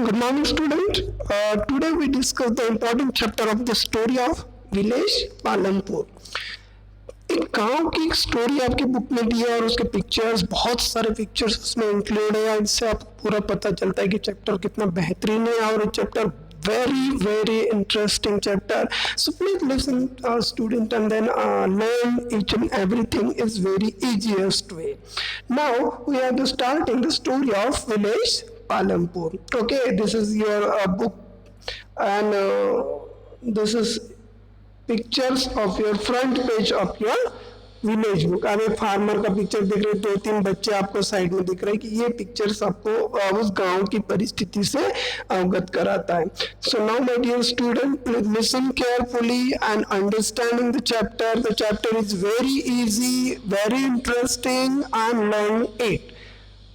Good morning, student. Today we discuss the important chapter of the story of village Palampur. एक गांव की एक story आपकी बुक में दी है और उसके पिक्चर्स, बहुत सारे पिक्चर्स उसमें इंक्लूड है. इससे आपको पूरा पता चलता है कि चैप्टर कितना बेहतरीन है और ये chapter very interesting chapter. So please listen, student, and then learn each and everything is very easiest way. Now we have to start in the story of village Palampur. Okay, this is your book, and this is pictures of your front page of your village book. अब एक farmer का picture दिख रहे, दो तीन बच्चे आपको side में दिख रहे हैं कि ये पिक्चर्स आपको उस गांव की परिस्थिति से अवगत कराता है. So now my dear student, please listen carefully and understanding the chapter. The chapter is very easy, very interesting, and learn it.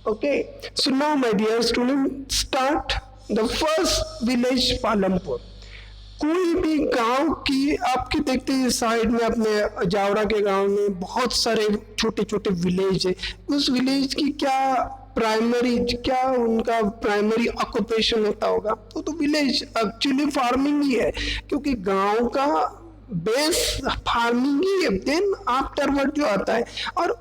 Okay, so now my dear student, start the first village Palampur. कोई भी गांव की आपके देखते हैं side में अपने जावरा के गांव में बहुत सारे छोटे छोटे विलेज है. उस विलेज की क्या उनका प्राइमरी ऑक्यूपेशन होता होगा? तो विलेज एक्चुअली फार्मिंग ही है, क्योंकि गांव का बेस फार्मिंग ही है. देन आफ्टरवर्ड जो आता है, और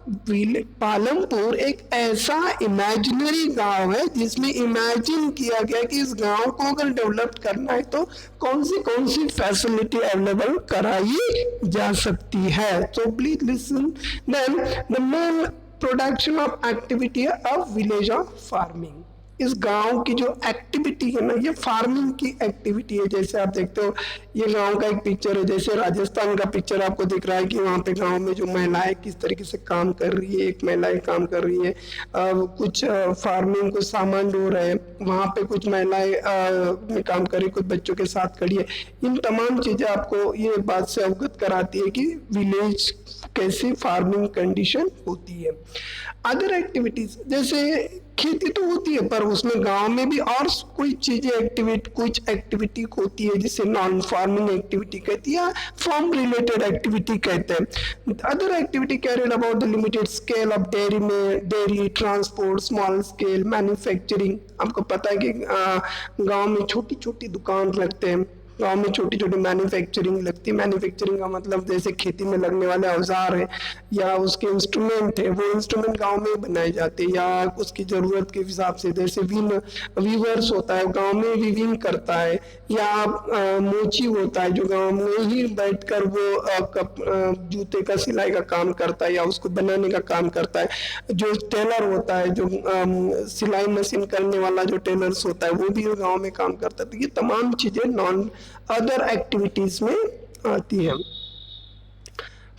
पालमपुर एक ऐसा इमेजिनरी गांव है जिसमें इमेजिन किया गया कि इस गांव को अगर डेवलप करना है तो कौन सी फैसिलिटी अवेलेबल कराई जा सकती है. तो please listen. Then the main production of activity of village of farming. इस गांव की जो एक्टिविटी है ना, ये फार्मिंग की एक्टिविटी है. जैसे आप देखते हो ये गांव का एक पिक्चर है, जैसे राजस्थान का पिक्चर आपको दिख रहा है कि वहाँ पे गांव में जो महिलाएं किस तरीके से काम कर रही है. एक महिलाएं काम कर रही है, कुछ फार्मिंग को सामान ढो रहे हैं, वहाँ पे कुछ महिलाएं काम कर रही, कुछ बच्चों के साथ खड़ी है. इन तमाम चीजें आपको ये बात से अवगत कराती है कि विलेज कैसी फार्मिंग कंडीशन होती है. अदर एक्टिविटीज जैसे खेती तो होती है, पर उसमें गांव में भी और कोई चीजें कुछ एक्टिविटी होती है जिसे नॉन फार्मिंग एक्टिविटी कहती है, फार्म रिलेटेड एक्टिविटी कहते हैं. Other activity carried about the limited scale of dairy transport, small scale manufacturing. आपको पता है कि गांव में छोटी छोटी दुकान रखते हैं, गांव में छोटी छोटी मैन्युफैक्चरिंग लगती है. मैन्युफैक्चरिंग का मतलब जैसे खेती में लगने वाले औजार है या उसके इंस्ट्रूमेंट है, वो इंस्ट्रूमेंट गांव में बनाए जाते हैं या उसकी जरूरत के हिसाब से. जैसे वीवर्स होता है, गांव में वीविंग करता है, या मोची होता है जो गांव में ही बैठकर वो जूते का सिलाई का काम करता है या उसको बनाने का काम करता है. जो टेलर होता है, जो सिलाई मशीन करने वाला जो टेलर्स होता है, वो भी गांव में काम करता है. तो ये तमाम चीजें नॉन अदर एक्टिविटीज में आती है.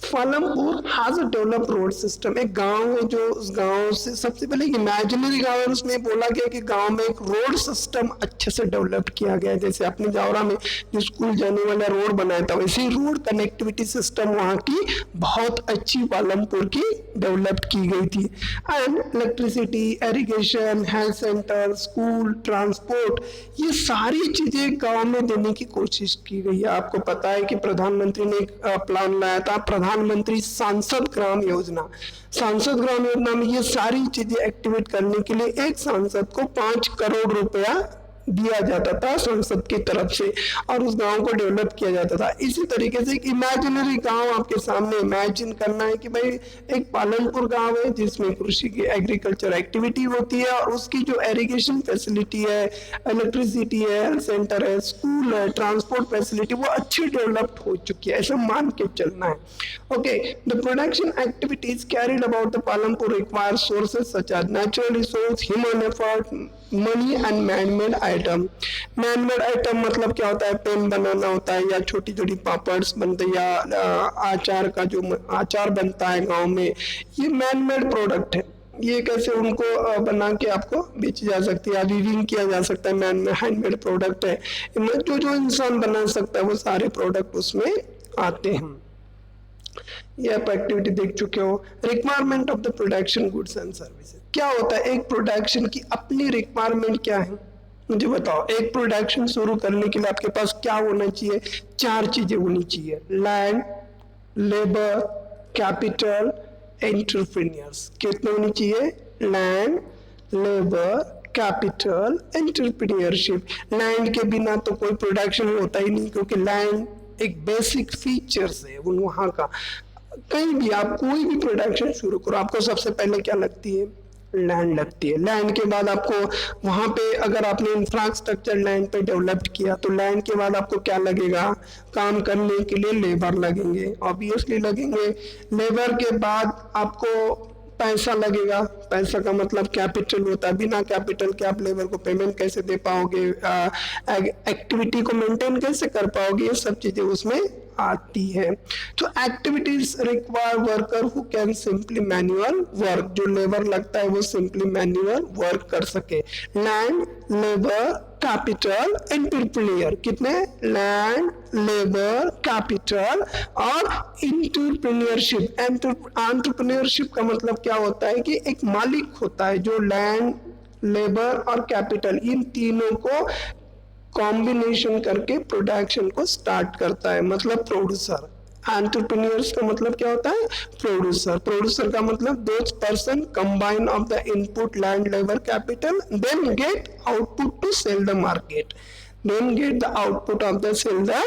Palampur has a develop road system. एक गांव है जो उस गांव से सबसे पहले इमेजिनरी गांव है, उसमें बोला गया कि गांव में एक रोड सिस्टम अच्छे से डेवलप किया गया है. जैसे अपने जावरा में जो स्कूल जाने वाला रोड बनाया था, वैसे रोड कनेक्टिविटी सिस्टम वहाँ की बहुत अच्छी पालमपुर की डेवलप की गई थी. And electricity, irrigation, health centre, school, transport, ये सारी चीजें गाँव में देने की कोशिश की गई है. आपको पता है कि प्रधानमंत्री ने एक प्लान लाया था, प्रधानमंत्री सांसद ग्राम योजना. सांसद ग्राम योजना में ये सारी चीजें एक्टिवेट करने के लिए एक सांसद को 5 करोड़ रुपया दिया जाता था संसद की तरफ से, और उस गांव को डेवलप किया जाता था. इसी तरीके से एक इमेजिनरी गांव आपके सामने इमेजिन करना है कि भाई एक पालमपुर गांव है जिसमें कृषि की एग्रीकल्चर एक्टिविटी होती है और उसकी जो इरिगेशन फैसिलिटी है, इलेक्ट्रिसिटी है, हेल्थ सेंटर है, स्कूल है, ट्रांसपोर्ट फैसिलिटी वो अच्छी डेवलप्ड हो चुकी है, ऐसा मान के चलना है. Okay, the production activities carried about the Palampur require sources such as natural resource, human effort, money and manmade item. Manmade item मतलब क्या होता है? पेन बनाना होता है, या छोटी छोटी पापड्स बनते हैं, या आचार का जो आचार बनता है गांव में, ये मैनमेड प्रोडक्ट है. ये कैसे उनको बना के आपको बेची जा सकती है, वीविंग किया जा सकता है. हैंडमेड प्रोडक्ट है, जो इंसान बना सकता है वो सारे प्रोडक्ट उसमें आते हैं. ये आप एक्टिविटी देख चुके हो. Requirement of the production goods and services. क्या होता है? एक प्रोडक्शन की अपनी रिक्वायरमेंट क्या है, मुझे बताओ. एक प्रोडक्शन शुरू करने के लिए आपके पास क्या होना चाहिए? 4 चीजें होनी चाहिए: लैंड, लेबर, कैपिटल, एंटरप्रेन्योर्स. कितने होनी चाहिए? Land, labour, capital, entrepreneurship. Land के बिना तो कोई प्रोडक्शन होता ही नहीं, क्योंकि लैंड एक बेसिक फीचर्स है वहाँ का। कहीं भी आप कोई भी प्रोडक्शन शुरू करो, आपको सबसे पहले क्या लगती है? लैंड लगती है। लैंड के बाद आपको वहाँ पे, अगर आपने इंफ्रास्ट्रक्चर लैंड पे डेवलप किया, तो लैंड के बाद आपको क्या लगेगा? काम करने के लिए लेबर लगेंगे, ऑब्वियसली लगेंगे। लेबर के बाद आपको पैसा लगेगा। पैसा का मतलब कैपिटल होता है। बिना कैपिटल के आप लेबर को पेमेंट कैसे दे पाओगे, एक्टिविटी को मेंटेन कैसे कर पाओगे, ये सब चीजें उसमें आती है। तो activities require worker who can simply manual work, जो लेबर लगता है वो सिंपली मैनुअल वर्क कर सके। Land, labour, capital, entrepreneur. कितने? लैंड, लेबर, कैपिटल और एंटरप्रेन्योरशिप। एंटरप्रेन्योरशिप का मतलब क्या होता है कि एक मालिक होता है जो लैंड, लेबर और कैपिटल, इन तीनों को कॉम्बिनेशन करके प्रोडक्शन को स्टार्ट करता है, मतलब प्रोड्यूसर। एंटरप्रेन्योर्स का मतलब क्या होता है? प्रोड्यूसर। प्रोड्यूसर का मतलब those person combine of the input land, labour, capital, then get output to sell the market. Then get the output of the sell the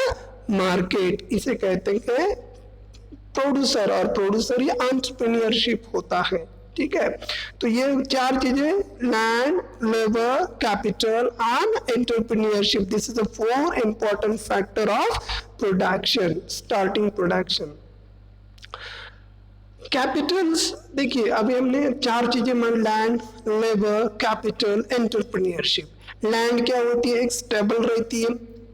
market, इसे कहते हैं प्रोड्यूसर। और प्रोड्यूसर ये एंटरप्रेन्योरशिप होता है। ठीक है, तो ये चार चीजें, land, labour, capital and entrepreneurship, this is the 4 important factor of production, starting production. Capitals, देखिए अभी हमने चार चीजें मान, land, labour, capital, entrepreneurship. Land क्या होती है? एक स्टेबल रहती है,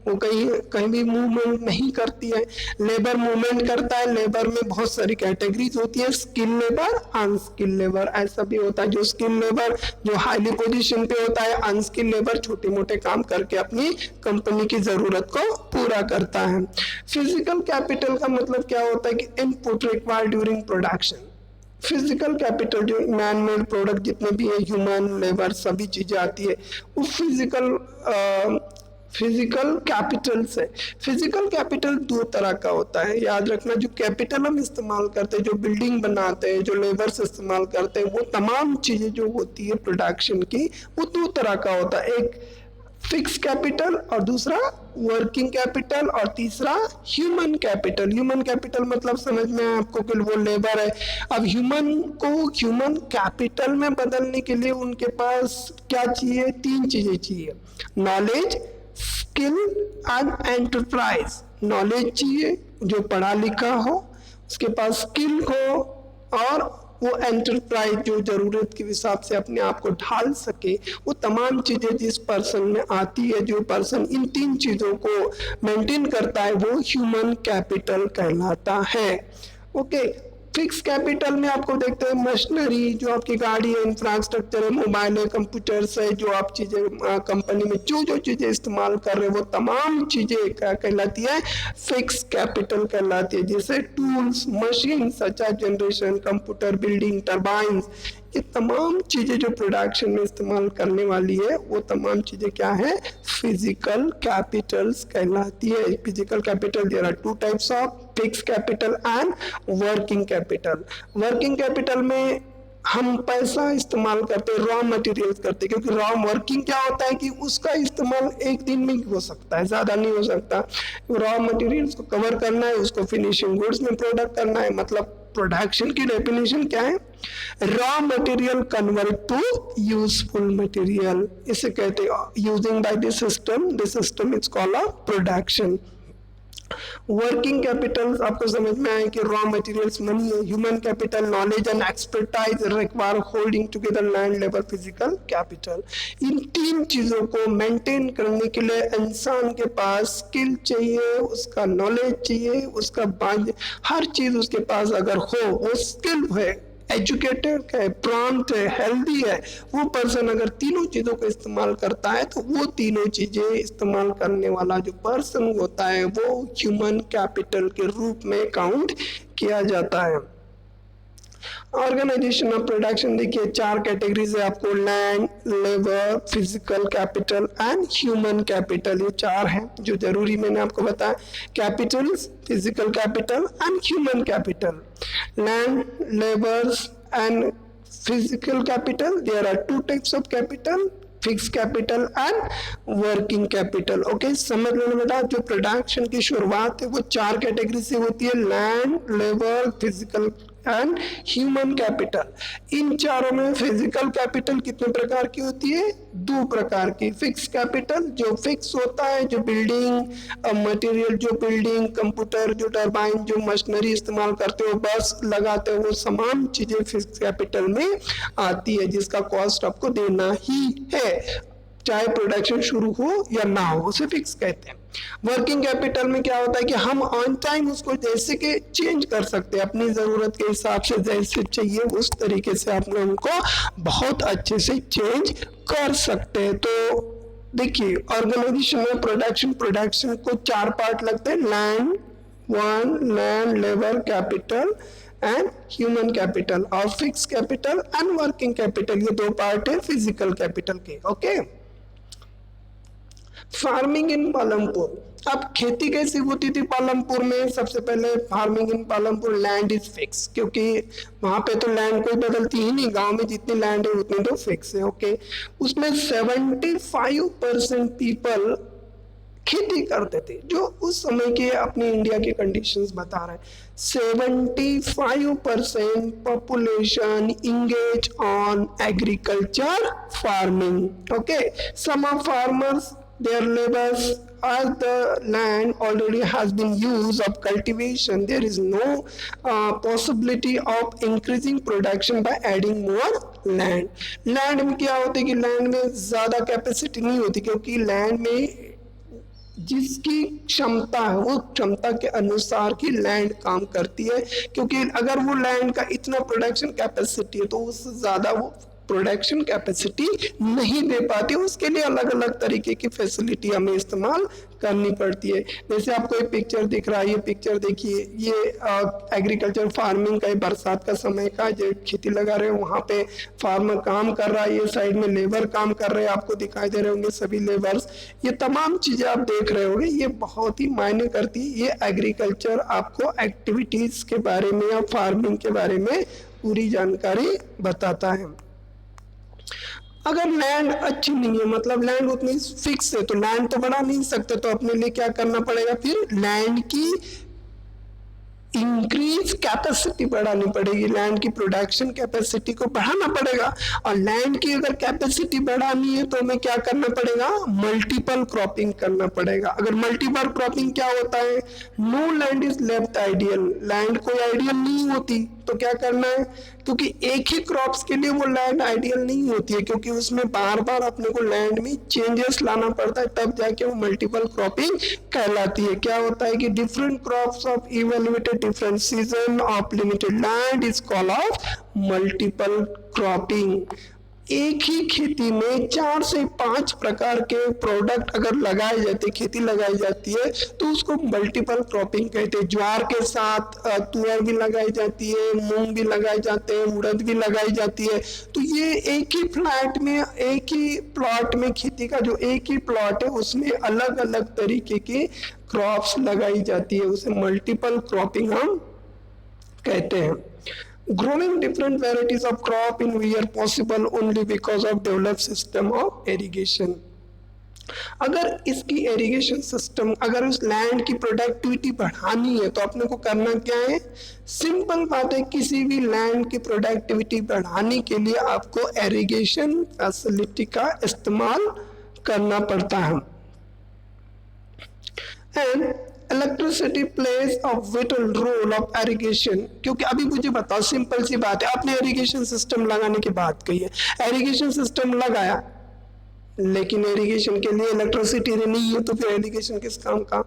वो कहीं कहीं भी मूवमेंट नहीं करती है। लेबर मूवमेंट करता है। लेबर में बहुत सारी कैटेगरीज होती है, स्किल लेबर, अनस्किल लेबर। ऐसा भी होता है जो स्किल लेबर जो हाईली पोजीशन पे होता है, अनस्किल लेबर छोटे मोटे काम करके अपनी कंपनी की जरूरत को पूरा करता है। फिजिकल कैपिटल का मतलब क्या होता है कि input required during production. Physical capital जो मैन मेड प्रोडक्ट जितने भी है, ह्यूमन, लेबर, सभी चीजें आती है, वो फिजिकल कैपिटल से। फिजिकल कैपिटल दो तरह का होता है, याद रखना। जो कैपिटल हम इस्तेमाल करते हैं, जो बिल्डिंग बनाते हैं, जो लेबर्स इस्तेमाल करते हैं, वो तमाम चीजें जो होती है प्रोडक्शन की, वो दो तरह का होता है। एक फिक्स कैपिटल और दूसरा वर्किंग कैपिटल और तीसरा ह्यूमन कैपिटल। ह्यूमन कैपिटल मतलब समझ में आपको कि वो लेबर है। अब ह्यूमन को ह्यूमन कैपिटल में बदलने के लिए उनके पास क्या चाहिए? 3 चीजें चाहिए, knowledge, skill and enterprise. Knowledge चाहिए, जो पढ़ा लिखा हो, उसके पास स्किल हो, और वो एंटरप्राइज जो जरूरत के हिसाब से अपने आप को ढाल सके। वो तमाम चीजें जिस पर्सन में आती है, जो पर्सन इन 3 चीजों को मेंटेन करता है, वो ह्यूमन कैपिटल कहलाता है। ओके, फिक्स कैपिटल में आपको देखते हैं मशीनरी, जो आपकी गाड़ी है, इंफ्रास्ट्रक्चर है, मोबाइल है, कंप्यूटर्स है, जो आप चीजें कंपनी में जो चीजें इस्तेमाल कर रहे हैं, वो तमाम चीजें क्या कहलाती है? फिक्स कैपिटल कहलाती है। जैसे tools, machine such age generation, computer, building, turbines, ये तमाम चीजें जो प्रोडक्शन में इस्तेमाल करने वाली है, वो तमाम चीजें क्या है? फिजिकल कैपिटल्स कहलाती है। Physical capital there are 2 types of, fix capital and working capital. Working capital में हम पैसा इस्तेमाल करते हैं, रॉ मटेरियल्स करते हैं, क्योंकि रॉ वर्किंग क्या होता है कि उसका इस्तेमाल एक दिन में हो सकता है, ज्यादा नहीं हो सकता। रॉ मटेरियल्स को कवर करना है, उसको फिनिशिंग गुड्स में प्रोडक्ट करना है। मतलब प्रोडक्शन की डेफिनेशन क्या है? Raw material convert to useful material, इसे कहते हैं using by this system is called a production. Working capital आपको समझ में आए कि रॉ मटेरियल्स मनी है। Human capital knowledge and expertise require holding together land, labour, physical capital. इन 3 चीजों को मेंटेन करने के लिए इंसान के पास स्किल चाहिए, उसका नॉलेज चाहिए, उसका हर चीज उसके पास अगर हो, वो स्किल है, एजुकेटेड है, प्रॉम्प्ट है, हेल्दी है, वो पर्सन अगर तीनों चीजों को इस्तेमाल करता है, तो वो तीनों चीजें इस्तेमाल करने वाला जो पर्सन होता है, वो ह्यूमन कैपिटल के रूप में काउंट किया जाता है। ऑर्गेनाइजेशन ऑफ प्रोडक्शन देखिए 4 कैटेगरीज है आपको, land, labour, physical capital and human capital. ये 4 हैं जो जरूरी मैंने आपको बताया, Capitals, physical capital and human capital. Land, labours and physical capital, there are 2 types of capital, fix capital and working capital. Okay, समझ लेना बेटा, जो प्रोडक्शन की शुरुआत है वो 4 कैटेगरी से होती है, land, labour, physical and human capital. इन चारों में फिजिकल कैपिटल कितने प्रकार की होती है? 2 प्रकार की। फिक्स कैपिटल जो फिक्स होता है, जो बिल्डिंग मटेरियल, जो बिल्डिंग, कंप्यूटर, जो टरबाइन, जो मशीनरी इस्तेमाल करते हो, बस लगाते हो, वो तमाम चीजें फिक्स कैपिटल में आती है, जिसका कॉस्ट आपको देना ही है, चाहे प्रोडक्शन शुरू हो या ना हो, उसे फिक्स कहते हैं। वर्किंग कैपिटल में क्या होता है कि हम ऑन टाइम उसको जैसे कि चेंज कर सकते हैं, अपनी जरूरत के हिसाब से जैसे चाहिए उस तरीके से आप उनको बहुत अच्छे से चेंज कर सकते हैं। तो देखिए, ऑर्गेनाइजेशन में प्रोडक्शन को 4 पार्ट लगते हैं, land, labour capital and human capital, और fix capital and working capital, ये 2 पार्ट है फिजिकल कैपिटल के। Okay, farming in Palampur. अब खेती कैसी होती थी पालमपुर में? सबसे पहले farming in Palampur, land is fix, क्योंकि वहां पे तो लैंड कोई बदलती ही नहीं, गांव में जितनी लैंड है उतनी तो फिक्स है। ओके, उसमें 75% पीपल खेती करते थे, जो उस समय के अपनी इंडिया के कंडीशंस बता रहे हैं। 75% population engage on agriculture farming. Okay, some of farmers their labors as the land already has been used of cultivation, there is no possibility of increasing production by adding more land. Land में क्या होता है कि land में ज्यादा capacity नहीं होती, क्योंकि लैंड में जिसकी क्षमता है वो क्षमता के अनुसार की लैंड काम करती है, क्योंकि अगर वो लैंड का इतना प्रोडक्शन कैपेसिटी है तो उससे ज्यादा वो प्रोडक्शन कैपेसिटी नहीं दे पाती, उसके लिए अलग अलग तरीके की फैसिलिटी हमें इस्तेमाल करनी पड़ती है। जैसे आपको एक पिक्चर दिख रहा है, ये पिक्चर देखिए, ये एग्रीकल्चर फार्मिंग का, बरसात का समय का, जो खेती लगा रहे हैं वहाँ पे फार्मर काम कर रहा है, ये साइड में लेबर काम कर रहे हैं, आपको दिखाई दे रहे होंगे सभी लेबर्स। ये तमाम चीजें आप देख रहे होंगे, ये बहुत ही मायने करती है। ये एग्रीकल्चर आपको एक्टिविटीज के बारे में या फार्मिंग के बारे में पूरी जानकारी बताता है। अगर लैंड अच्छी नहीं है, मतलब लैंड उतनी फिक्स है, तो लैंड तो बढ़ा नहीं सकते, तो अपने लिए क्या करना पड़ेगा? फिर लैंड की इंक्रीज कैपेसिटी बढ़ानी पड़ेगी, लैंड की प्रोडक्शन कैपेसिटी को बढ़ाना पड़ेगा। और लैंड की अगर कैपेसिटी बढ़ानी है तो हमें क्या करना पड़ेगा? मल्टीपल क्रॉपिंग करना पड़ेगा। अगर मल्टीपल क्रॉपिंग क्या होता है? No land is left ideal, land कोई आइडियल नहीं होती, तो क्या करना है? क्योंकि एक ही क्रॉप्स के लिए वो लैंड आइडियल नहीं होती है, क्योंकि उसमें बार बार अपने को लैंड में चेंजेस लाना पड़ता है, तब जाके वो मल्टीपल क्रॉपिंग कहलाती है। क्या होता है कि different crops of evaluated different season of limited land is called off multiple cropping. एक ही खेती में 4 से 5 प्रकार के प्रोडक्ट अगर लगाए जाते, खेती लगाई जाती है, तो उसको मल्टीपल क्रॉपिंग कहते हैं। ज्वार के साथ तुअर भी लगाई जाती है, मूंग भी लगाए जाते हैं, उड़द भी लगाई जाती है। तो ये एक ही फ्लैट में, एक ही प्लॉट में, खेती का जो एक ही प्लॉट है उसमें अलग अलग तरीके की क्रॉप्स लगाई जाती है, उसे मल्टीपल क्रॉपिंग हम कहते हैं। Growing different varieties of crop in wheat are possible only because of developed system of irrigation. अगर इसकी इरिगेशन सिस्टम, अगर उस लैंड की प्रोडक्टिविटी बढ़ानी है तो अपने को करना क्या है? सिंपल बात है, किसी भी लैंड की प्रोडक्टिविटी बढ़ाने के लिए आपको इरिगेशन फैसिलिटी का इस्तेमाल करना पड़ता है। And electricity plays a vital role of irrigation. क्योंकि अभी मुझे बताओ, सिंपल सी बात है, आपने इरिगेशन सिस्टम लगाने की बात कही है, इरिगेशन सिस्टम लगाया, लेकिन इरिगेशन के लिए इलेक्ट्रिसिटी नहीं है, तो फिर इरिगेशन किस काम का?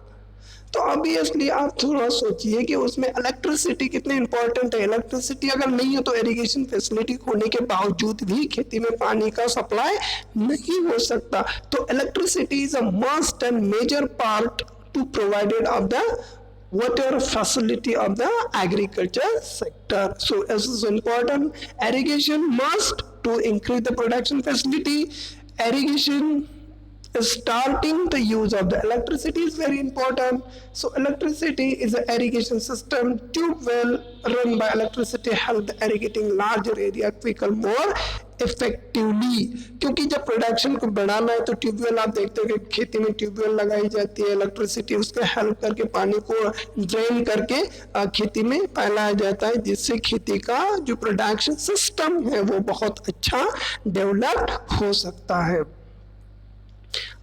तो ऑब्वियसली आप थोड़ा सोचिए कि उसमें इलेक्ट्रिसिटी कितनी इंपॉर्टेंट है। इलेक्ट्रिसिटी अगर नहीं है तो इरिगेशन फैसिलिटी होने के बावजूद भी खेती में पानी का सप्लाई नहीं हो सकता। तो electricity is a must and major part to provided of the whatever facility of the agriculture sector. So this is important. Irrigation must to increase the production facility. Irrigation starting the use of the electricity is very important. So electricity is an irrigation system. Tube well run by electricity help the irrigating larger area quicker, more effectively, क्योंकि जब production को बढ़ाना है तो tubewell आप देखते हो कि खेती में ट्यूबवेल लगाई जाती है, इलेक्ट्रिसिटी उसके हेल्प करके पानी को ड्रेन करके खेती में फैलाया जाता है, जिससे खेती का जो प्रोडक्शन सिस्टम है वो बहुत अच्छा डेवलप्ड हो सकता है।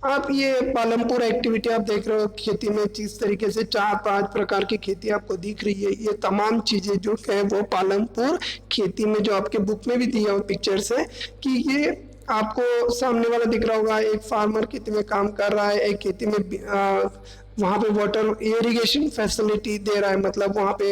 आप ये पालमपुर एक्टिविटी आप देख रहे हो खेती में, जिस तरीके से 4-5 प्रकार की खेती आपको दिख रही है, ये तमाम चीजें जो है वो पालमपुर खेती में जो आपके बुक में भी दिया हुआ पिक्चर्स है कि ये आपको सामने वाला दिख रहा होगा, एक फार्मर खेती में काम कर रहा है, एक खेती में वहाँ पे वाटर इरिगेशन फैसिलिटी दे रहा है, मतलब वहाँ पे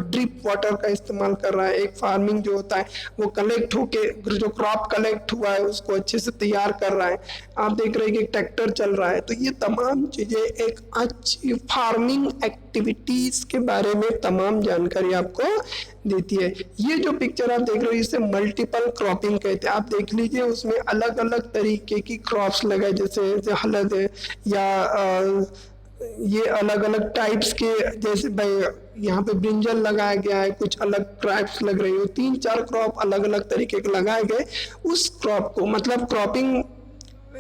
ड्रिप वाटर का इस्तेमाल कर रहा है। एक फार्मिंग जो होता है वो कलेक्ट होके जो क्रॉप कलेक्ट हुआ है उसको अच्छे से तैयार कर रहा है। आप देख रहे हैं कि ट्रैक्टर चल रहा है। तो ये तमाम चीजें एक अच्छी फार्मिंग एक्टिविटीज के बारे में तमाम जानकारी आपको देती है। ये जो पिक्चर आप देख रहे हो इसे मल्टीपल क्रॉपिंग कहते हैं। आप देख लीजिए उसमें अलग अलग तरीके की क्रॉप्स लगाए, जैसे हलद है या ये अलग अलग टाइप्स के, जैसे भाई यहाँ पे ब्रिंजल लगाया गया है, कुछ अलग टाइप्स लग रही है, 3-4 क्रॉप अलग अलग तरीके के लगाए गए। उस क्रॉप को मतलब क्रॉपिंग,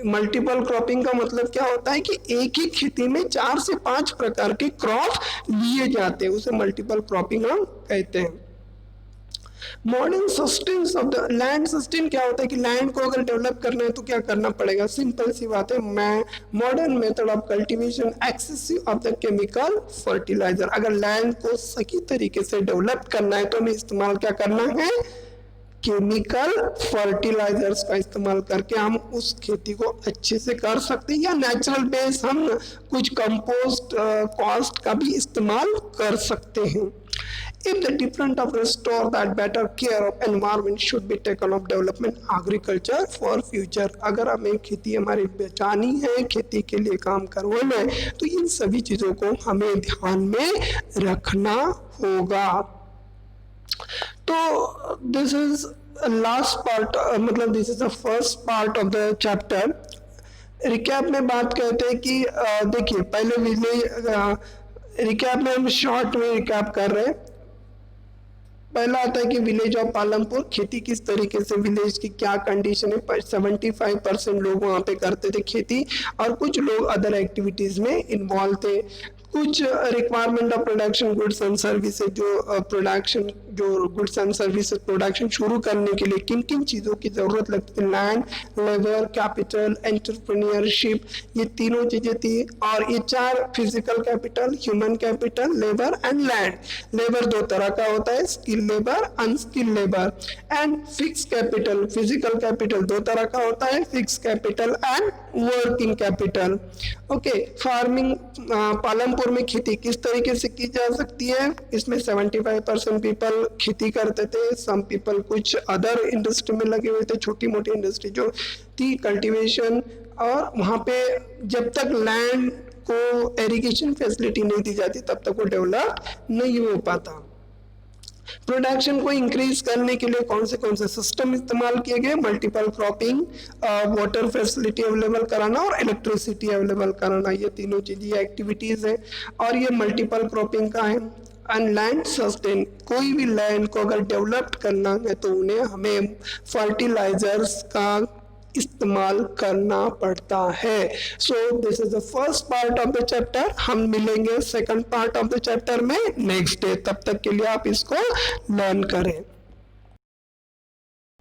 मल्टीपल क्रॉपिंग का मतलब क्या होता है कि एक ही खेती में 4 से 5 प्रकार के क्रॉप लिए जाते हैं, उसे मल्टीपल क्रॉपिंग हम कहते हैं। Modern sustains of the land, sustain क्या होता है कि लैंड को अगर डेवलप करना है तो क्या करना पड़ेगा, सिंपल सी बात है, मैं modern method of cultivation, excessive of the chemical fertiliser. अगर लैंड को सही तरीके से डेवलप करना है तो हमें इस्तेमाल क्या करना है, केमिकल फर्टिलाइजर्स का इस्तेमाल करके हम उस खेती को अच्छे से कर सकते हैं, या नेचुरल बेस हम कुछ कंपोस्ट कॉस्ट का भी इस्तेमाल कर सकते हैं। If the different of restore that better care of environment should be taken of development agriculture for future। अगर हमें खेती हमारी बचानी है, खेती के लिए काम करवाना है, तो इन सभी चीजों को हमें ध्यान में रखना होगा। तो दिस इज लास्ट पार्ट, मतलब this is the first part of the chapter. Recap में बात करते हैं कि देखिए पहले विलेज रिकैप में हम शॉर्ट में रिकैप कर रहे हैं। पहला आता है कि विलेज ऑफ पालमपुर, खेती किस तरीके से, विलेज की क्या कंडीशन है। 75% लोग वहाँ पे करते थे खेती और कुछ लोग अदर एक्टिविटीज में इन्वॉल्व थे। कुछ requirement of production goods and services, जो प्रोडक्शन जो गुड्स एंड सर्विसेज प्रोडक्शन शुरू करने के लिए किन किन चीज़ों की ज़रूरत लगती है, लैंड, लेबर, कैपिटल, एंटरप्रेन्योरशिप, ये तीनों चीज़ें थी। और ये 4 physical capital, human capital, labour and land. Labour 2 तरह का होता है, skill labour, unskilled labour. And fix capital, physical capital 2 तरह का होता है, fix capital and working capital. Okay, farming Palampur में खेती किस तरीके से की जा सकती है, इसमें 75% पीपल खेती करते थे, सम पीपल कुछ अदर इंडस्ट्री में लगे हुए थे, छोटी मोटी इंडस्ट्री जो थी, कल्टीवेशन। और वहाँ पे जब तक लैंड को इरिगेशन फैसिलिटी नहीं दी जाती तब तक वो डेवलप नहीं हो पाता। प्रोडक्शन को इंक्रीज करने के लिए कौन से सिस्टम इस्तेमाल किए गए, multiple cropping, water facility available कराना और इलेक्ट्रिसिटी अवेलेबल कराना, ये तीनों चीजें एक्टिविटीज है। और ये मल्टीपल क्रॉपिंग का है। एंड लैंड सस्टेन, कोई भी लैंड को अगर डेवलप करना है तो उन्हें हमें फर्टिलाइजर्स का इस्तेमाल करना पड़ता है। So this is the first part of the chapter. हम मिलेंगे second part of the chapter में नेक्स्ट डे। तब तक के लिए आप इसको लर्न करें।